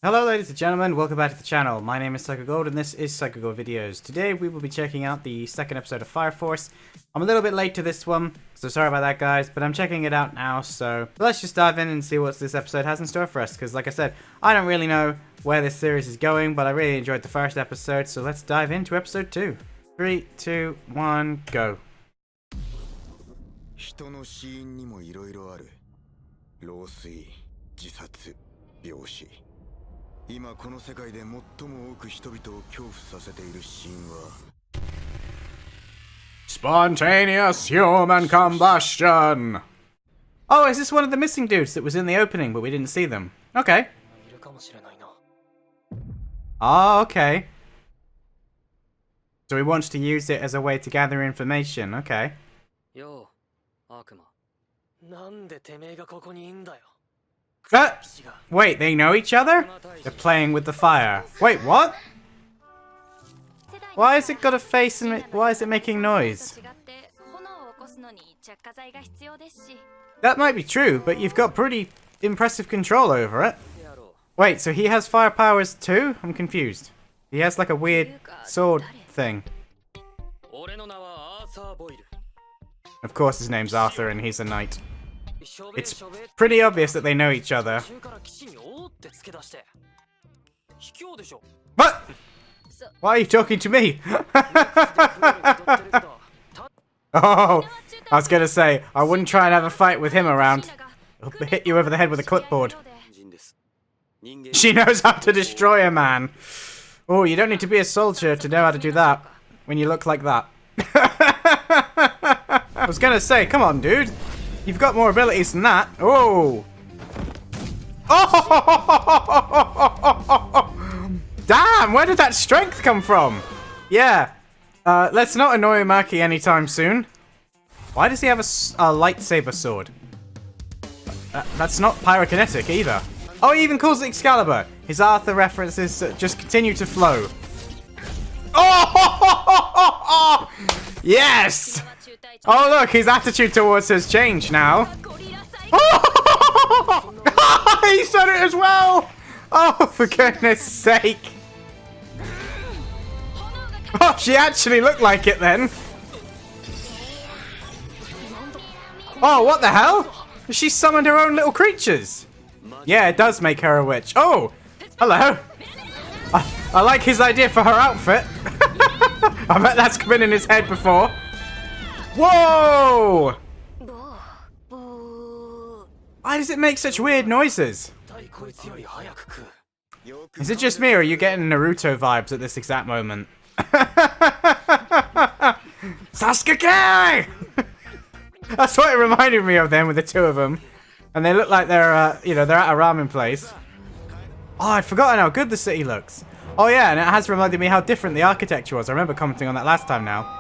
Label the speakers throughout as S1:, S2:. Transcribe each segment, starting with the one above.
S1: Hello ladies and gentlemen, welcome back to the channel. My name is PsychoGold and this is PsychoGold Videos. Today we will be checking out the second episode of Fire Force. I'm a little bit late to this one, so sorry about that guys, but I'm checking it out now, so let's just dive in and see what this episode has in store for us, because like I said, I don't really know where this series is going, but I really enjoyed the first episode, so let's dive into episode 2. 3, 2, 1, go.
S2: 人の死因にもいろいろある。老衰、自殺、病死。今この世界で最も多く人々を恐怖させている死因は
S1: Spontaneous human combustion! Oh, is this one of the missing dudes that was in the opening but we didn't see them? Okay. Oh, okay. So he wants to use it as a way to gather information, okay.
S3: Yo, Akuma.
S1: Wait, they know each other? They're playing with the fire. Wait, what? Why has it got a face and why is it making noise? That might be true, but you've got pretty impressive control over it. Wait, so he has fire powers too? I'm confused. He has like a weird sword thing. Of course his name's Arthur and he's a knight. It's pretty obvious that they know each other. What? Why are you talking to me? Oh, I was gonna say, I wouldn't try and have a fight with him around. He'll hit you over the head with a clipboard. She knows how to destroy a man. Oh, you don't need to be a soldier to know how to do that when you look like that. I was gonna say, come on, dude. You've got more abilities than that. Oh! Oh! Damn! Where did that strength come from? Yeah. Let's not annoy Maki anytime soon. Why does he have a lightsaber sword? That's not pyrokinetic either. Oh, he even calls it Excalibur. His Arthur references just continue to flow. Oh! Yes! Oh look, his attitude towards her has changed now. Oh! He said it as well! Oh, for goodness sake. Oh, she actually looked like it then. Oh, what the hell? She summoned her own little creatures. Yeah, it does make her a witch. Oh, hello. I like his idea for her outfit. I bet that's been in his head before. Whoa! Why does it make such weird noises? Is it just me or are you getting Naruto vibes at this exact moment? Sasuke! That's what it reminded me of then with the two of them. And they look like they're, you know, they're at a ramen place. Oh, I'd forgotten how good the city looks. Oh yeah, and it has reminded me how different the architecture was. I remember commenting on that last time now.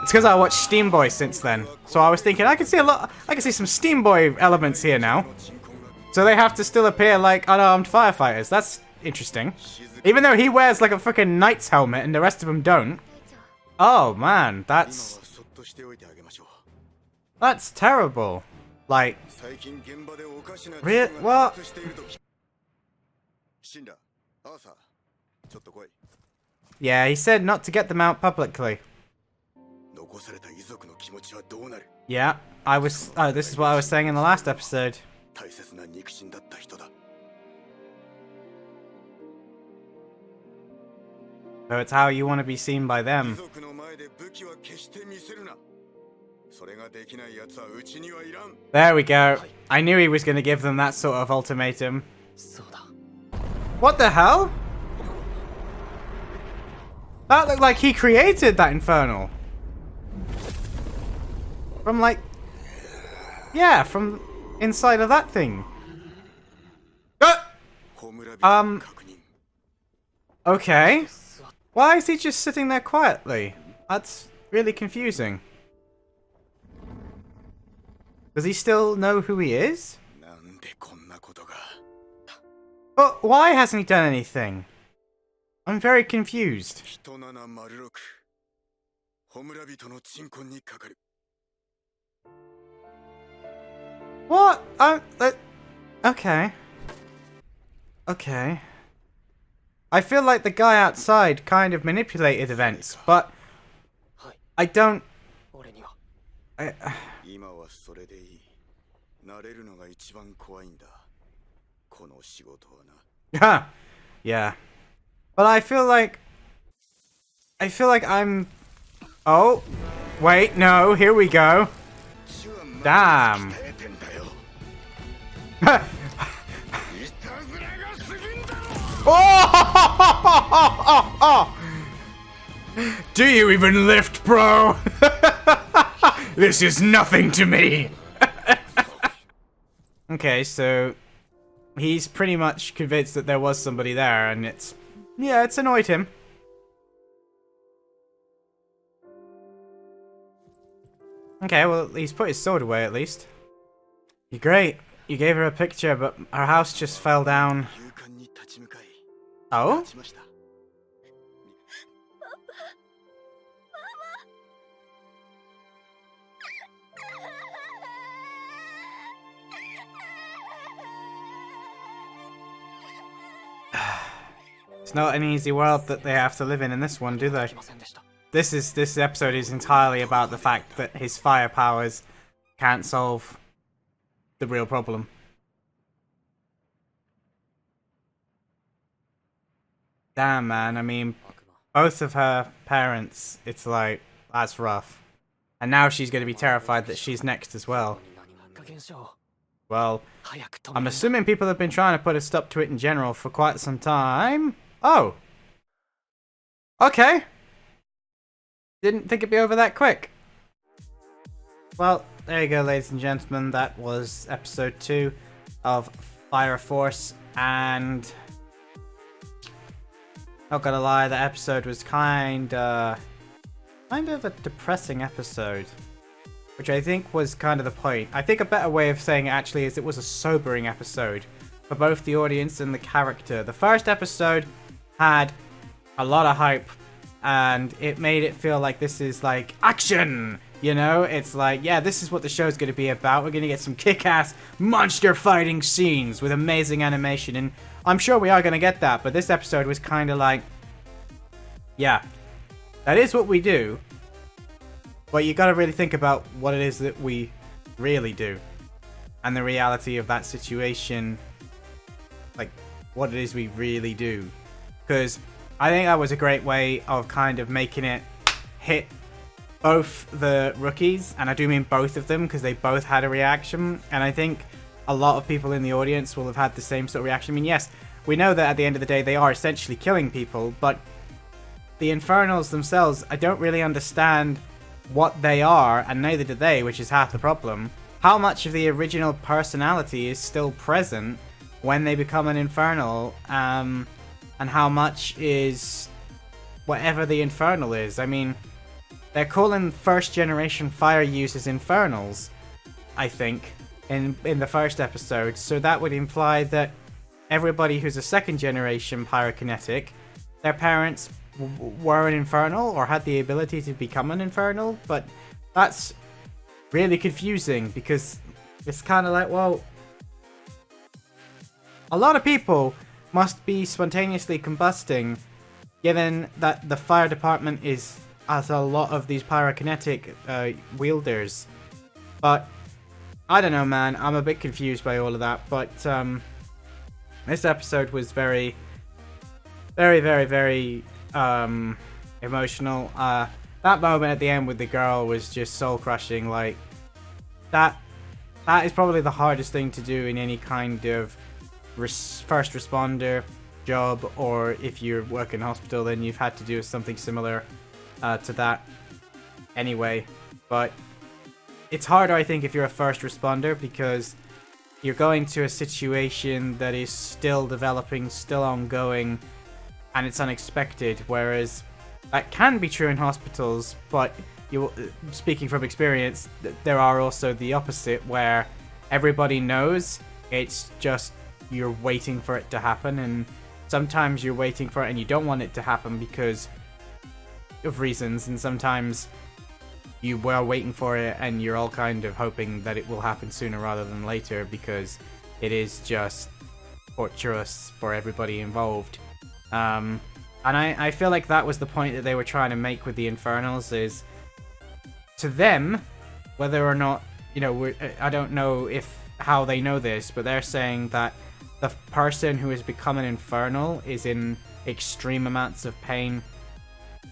S1: It's because I watched Steam Boy since then. So I was thinking, I can see some Steam Boy elements here now. So they have to still appear like unarmed firefighters. That's interesting. Even though he wears like a freaking knight's helmet and the rest of them don't. Oh man, that's terrible. Like, what? Yeah, he said not to get them out publicly. Yeah, this is what I was saying in the last episode. So it's how you want to be seen by them. There we go. I knew he was going to give them that sort of ultimatum. What the hell? That looked like he created that Infernal. From like... Yeah, from inside of that thing. Okay. Why is he just sitting there quietly? That's really confusing. Does he still know who he is? But why hasn't he done anything? I'm very confused. What? Okay. Okay. I feel like the guy outside kind of manipulated events, but I don't...
S3: 俺には
S1: I,
S2: 今はそれでいい。慣れるのが一番怖いんだ。この仕事はな。
S1: yeah. But I feel like I'm... Oh, wait, no, here we go. Damn. Oh! Do you even lift, bro? This is nothing to me. Okay, so he's pretty much convinced that there was somebody there, and it's annoyed him. Okay, well, he's put his sword away at least. You're great. You gave her a picture, but her house just fell down. Oh? It's not an easy world that they have to live in this one, do they?
S3: 来ませんでした
S1: This episode is entirely about the fact that his fire powers can't solve the real problem. Damn, man. I mean,
S3: 悪魔
S1: both of her parents, it's like, that's rough. And now she's going to be terrified that she's next as well.
S3: 加減しよ
S1: Well,
S3: う早く止め
S1: I'm
S3: るんだ
S1: assuming people have been trying to put a stop to it in general for quite some time. Oh. Okay. Didn't think it'd be over that quick. Well, there you go, ladies and gentlemen. That was episode 2 of Fire Force, and not gonna lie, the episode was kind of a depressing episode, which I think was kind of the point. I think a better way of saying it actually is it was a sobering episode for both the audience and the character. The first episode had a lot of hype, and it made it feel like this is like action, you know? It's like, yeah, this is what the show's going to be about. We're going to get some kick-ass monster fighting scenes with amazing animation, and I'm sure we are going to get that, but this episode was kind of like, yeah, that is what we do, but you got to really think about what it is that we really do, and the reality of that situation, like what it is we really do. Because I think that was a great way of kind of making it hit both the rookies, and I do mean both of them because they both had a reaction, and I think a lot of people in the audience will have had the same sort of reaction. I mean, yes, we know that at the end of the day they are essentially killing people, but the Infernals themselves, I don't really understand what they are, and neither do they, which is half the problem. How much of the original personality is still present when they become an Infernal, and how much is whatever the Infernal is. I mean, they're calling first generation fire users Infernals, I think, in the first episode, so that would imply that everybody who's a second generation pyrokinetic, their parents were an Infernal or had the ability to become an Infernal, but that's really confusing because it's kind of like, well, a lot of people must be spontaneously combusting, given that the fire department has a lot of these pyrokinetic wielders. But I don't know, man. I'm a bit confused by all of that. But this episode was very, very, very, very emotional. That moment at the end with the girl was just soul crushing. Like that is probably the hardest thing to do in any kind of first responder job, or if you work in hospital, then you've had to do something similar to that anyway. But it's harder, I think, if you're a first responder, because you're going to a situation that is still developing, still ongoing, and it's unexpected, whereas that can be true in hospitals, but speaking from experience, there are also the opposite, where everybody knows, it's just you're waiting for it to happen, and sometimes you're waiting for it and you don't want it to happen because of reasons, and sometimes you were waiting for it and you're all kind of hoping that it will happen sooner rather than later because it is just torturous for everybody involved. And I feel like that was the point that they were trying to make with the Infernals, is to them, whether or not, you know, I don't know how they know this, but they're saying that the person who has become an Infernal is in extreme amounts of pain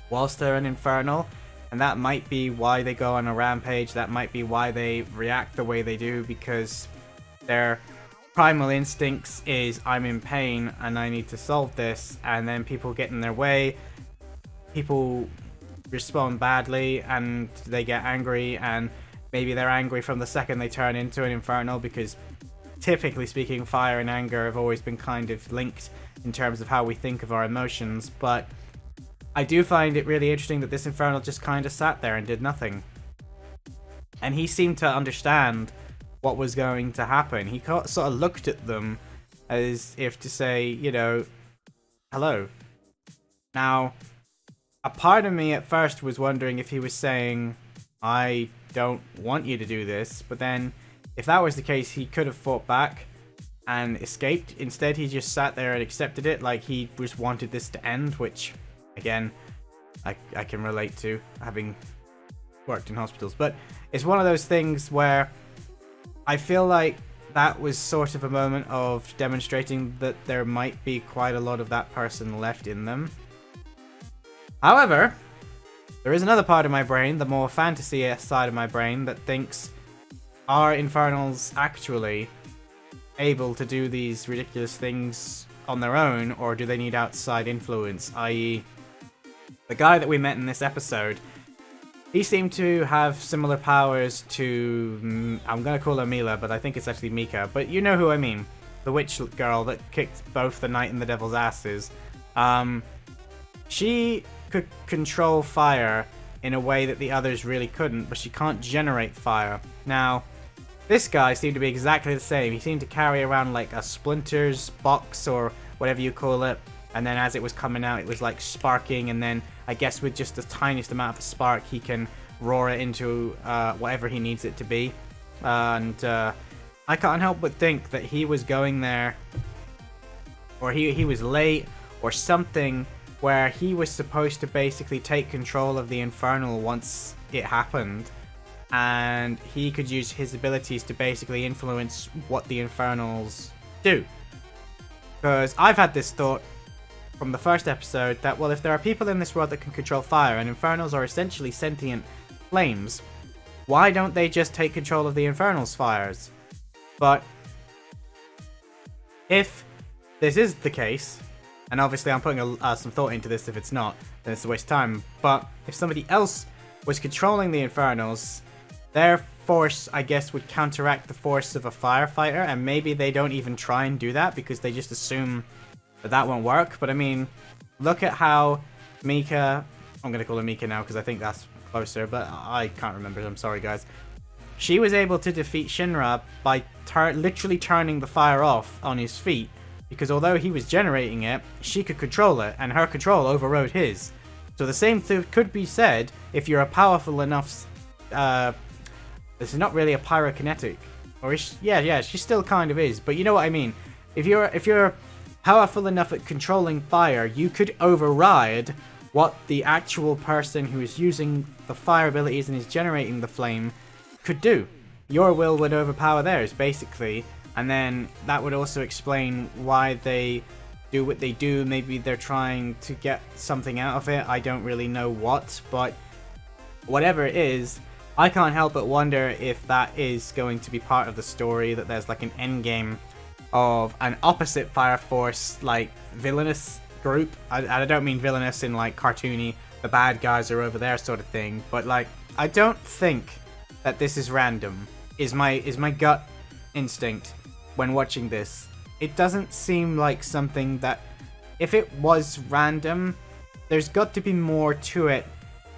S1: whilst they're an Infernal, and that might be why they go on a rampage, that might be why they react the way they do, because their primal instincts is, I'm in pain and I need to solve this, and then people get in their way, people respond badly and they get angry, and maybe they're angry from the second they turn into an Infernal, because typically speaking, fire and anger have always been kind of linked in terms of how we think of our emotions. But I do find it really interesting that this Infernal just kind of sat there and did nothing. And he seemed to understand what was going to happen. He sort of looked at them as if to say, you know, hello. Now, a part of me at first was wondering if he was saying, I don't want you to do this, but then if that was the case, he could have fought back and escaped. Instead, he just sat there and accepted it, like he just wanted this to end, which, again, I can relate to, having worked in hospitals. But it's one of those things where I feel like that was sort of a moment of demonstrating that there might be quite a lot of that person left in them. However, there is another part of my brain, the more fantasy side of my brain, that thinks, are Infernals actually able to do these ridiculous things on their own, or do they need outside influence? I.e., the guy that we met in this episode, he seemed to have similar powers to, I'm going to call her Mila, but I think it's actually Mika, but you know who I mean. The witch girl that kicked both the knight and the devil's asses. She could control fire in a way that the others really couldn't, but she can't generate fire. Now, this guy seemed to be exactly the same. He seemed to carry around like a splinters box or whatever you call it, and then as it was coming out, it was like sparking, and then I guess with just the tiniest amount of a spark, he can roar it into whatever he needs it to be. And I can't help but think that he was going there, or he was late, or something, where he was supposed to basically take control of the Infernal once it happened, and he could use his abilities to basically influence what the Infernals do. Because I've had this thought from the first episode that, well, if there are people in this world that can control fire, and Infernals are essentially sentient flames, why don't they just take control of the Infernals' fires? But if this is the case, and obviously I'm putting some thought into this, if it's not, then it's a waste of time, but if somebody else was controlling the Infernals, their force, I guess, would counteract the force of a firefighter, and maybe they don't even try and do that because they just assume that that won't work. But I mean, look at how Mika, I'm going to call her Mika now because I think that's closer, but I can't remember, I'm sorry guys. She was able to defeat Shinra by literally turning the fire off on his feet, because although he was generating it, she could control it, and her control overrode his. So the same thing could be said if you're a powerful enough, this is not really a pyrokinetic, or is she, yeah, she still kind of is, but you know what I mean. If you're powerful enough at controlling fire, you could override what the actual person who is using the fire abilities and is generating the flame could do. Your will would overpower theirs, basically, and then that would also explain why they do what they do. Maybe they're trying to get something out of it, I don't really know what, but whatever it is, I can't help but wonder if that is going to be part of the story, that there's like an endgame of an opposite Fire Force, like, villainous group. I don't mean villainous in, like, cartoony, the bad guys are over there sort of thing, but, like, I don't think that this is random, is my gut instinct when watching this. It doesn't seem like something that, if it was random, there's got to be more to it.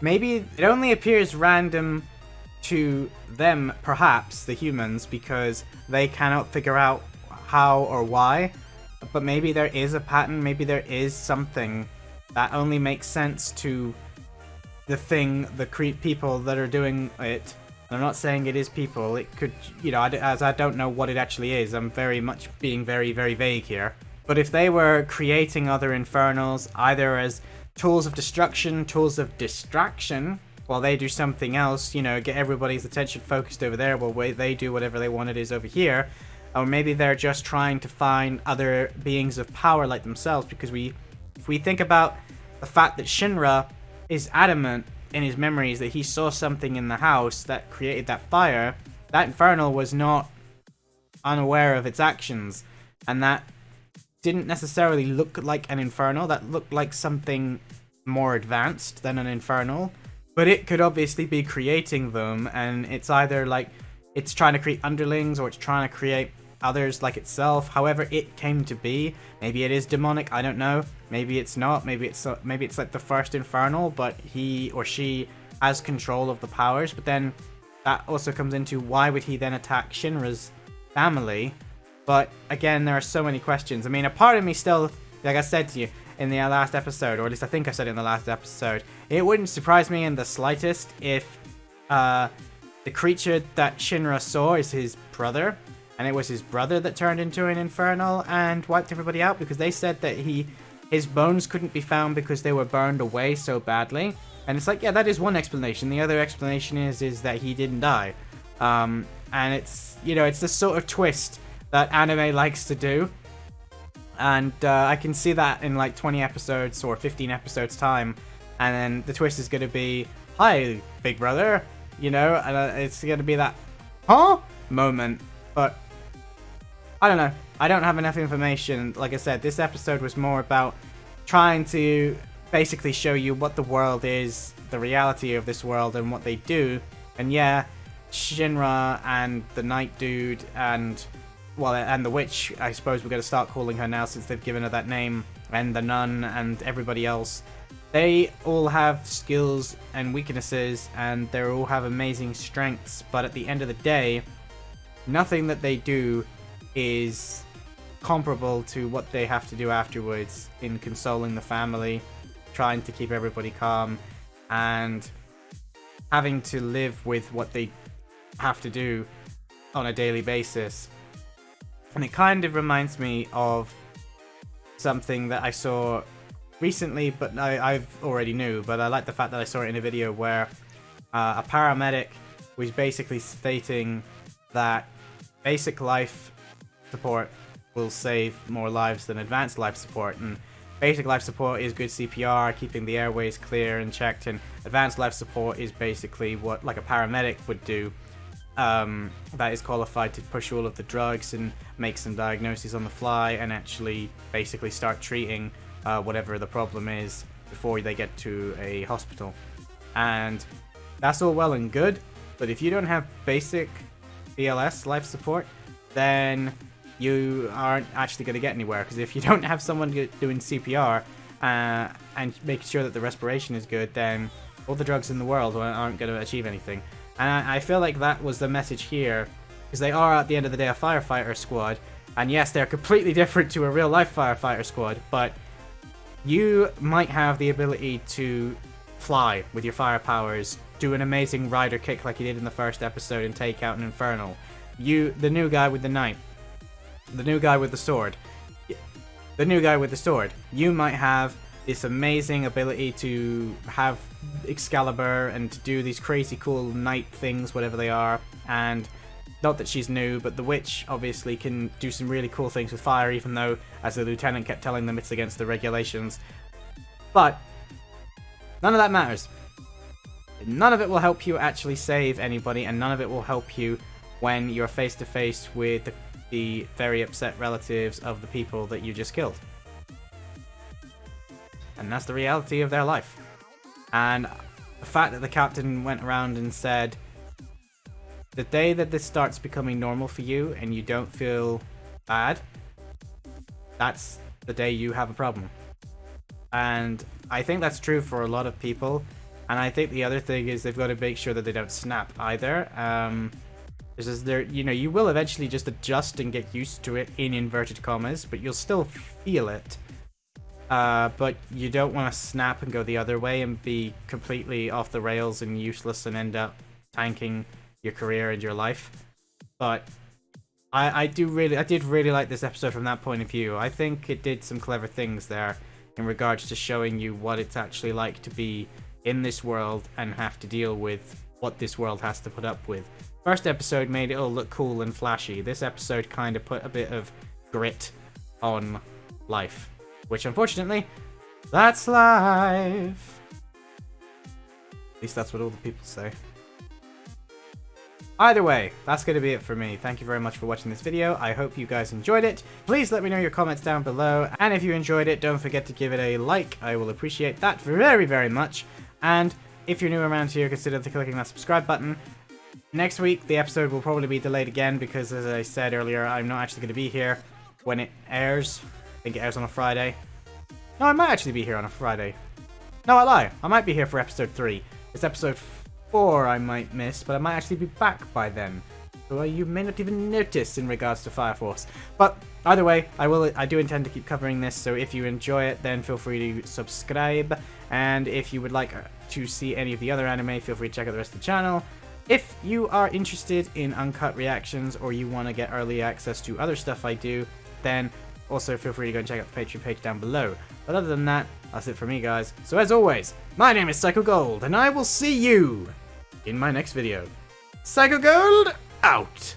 S1: Maybe it only appears random to them, perhaps, the humans, because they cannot figure out how or why, but maybe there is a pattern, maybe there is something that only makes sense to the Cree people that are doing it. And I'm not saying it is people, it could, you know, as I don't know what it actually is, I'm very much being very, very vague here. But if they were creating other Infernals, either as tools of destruction, tools of distraction, while they do something else, you know, get everybody's attention focused over there while they do whatever they want it is over here, or maybe they're just trying to find other beings of power like themselves, because if we think about the fact that Shinra is adamant in his memories that he saw something in the house that created that fire, that Infernal was not unaware of its actions, and that didn't necessarily look like an Infernal, that looked like something more advanced than an Infernal, but it could obviously be creating them, and it's either like it's trying to create underlings or it's trying to create others like itself. However it came to be, maybe it is demonic, I don't know, maybe it's not, maybe it's like the first Infernal, but he or she has control of the powers. But then that also comes into, why would he then attack Shinra's family? But again, there are so many questions. I mean, a part of me still, like I said to you in the last episode, or at least I think I said it in the last episode, it wouldn't surprise me in the slightest if the creature that Shinra saw is his brother, and it was his brother that turned into an Infernal and wiped everybody out, because they said that his bones couldn't be found because they were burned away so badly. And it's like, yeah, that is one explanation. The other explanation is that he didn't die. And it's, you know, it's this sort of twist that anime likes to do. And I can see that in like 20 episodes or 15 episodes time. And then the twist is going to be, hi, big brother. You know, and it's going to be that, huh? Moment. But I don't know. I don't have enough information. Like I said, this episode was more about trying to basically show you what the world is, the reality of this world and what they do. And yeah, Shinra and the Night Dude and, well, and the Witch, I suppose we're going to start calling her now since they've given her that name, and the Nun and everybody else, they all have skills and weaknesses, and they all have amazing strengths, but at the end of the day, nothing that they do is comparable to what they have to do afterwards in consoling the family, trying to keep everybody calm, and having to live with what they have to do on a daily basis. And it kind of reminds me of something that I saw recently, but I've already knew, but I like the fact that I saw it in a video where a paramedic was basically stating that basic life support will save more lives than advanced life support, and basic life support is good CPR, keeping the airways clear and checked, and advanced life support is basically what like a paramedic would do, that is qualified to push all of the drugs and make some diagnoses on the fly and actually basically start treating whatever the problem is before they get to a hospital. And that's all well and good, but if you don't have basic BLS life support, then you aren't actually going to get anywhere, because if you don't have someone doing CPR and making sure that the respiration is good, then all the drugs in the world aren't going to achieve anything. And I feel like that was the message here, because they are at the end of the day a firefighter squad, and yes, they're completely different to a real life firefighter squad, but you might have the ability to fly with your fire powers, do an amazing rider kick like you did in the first episode and take out an Infernal. You, the new guy with the knife, the new guy with the sword, you might have this amazing ability to have Excalibur and to do these crazy cool knight things, whatever they are. And not that she's new, but the Witch obviously can do some really cool things with fire, even though, as the lieutenant kept telling them, it's against the regulations. But none of that matters. None of it will help you actually save anybody, and none of it will help you when you're face to face with the very upset relatives of the people that you just killed. And that's the reality of their life. And the fact that the captain went around and said, the day that this starts becoming normal for you and you don't feel bad, that's the day you have a problem. And I think that's true for a lot of people. And I think the other thing is they've got to make sure that they don't snap either. You will eventually just adjust and get used to it in inverted commas, but you'll still feel it. But you don't want to snap and go the other way and be completely off the rails and useless and end up tanking your career and your life. But I did really like this episode from that point of view. I think it did some clever things there in regards to showing you what it's actually like to be in this world and have to deal with what this world has to put up with. First episode made it all look cool and flashy. This episode kind of put a bit of grit on life, which unfortunately, that's life. At least that's what all the people say. Either way, that's going to be it for me. Thank you very much for watching this video. I hope you guys enjoyed it. Please let me know your comments down below. And if you enjoyed it, don't forget to give it a like. I will appreciate that very, very much. And if you're new around here, consider clicking that subscribe button. Next week, the episode will probably be delayed again because, as I said earlier, I'm not actually going to be here when it airs. I think it airs on a Friday. No, I might actually be here on a Friday. No, I lie. I might be here for episode 3. It's episode 4 I might miss, but I might actually be back by then. So you may not even notice in regards to Fire Force. But either way, I do intend to keep covering this, so if you enjoy it, then feel free to subscribe. And if you would like to see any of the other anime, feel free to check out the rest of the channel. If you are interested in uncut reactions or you want to get early access to other stuff I do, then also feel free to go and check out the Patreon page down below. But other than that, that's it for me, guys. So as always, my name is Psycho Gold, and I will see you in my next video. Psycho Gold, out!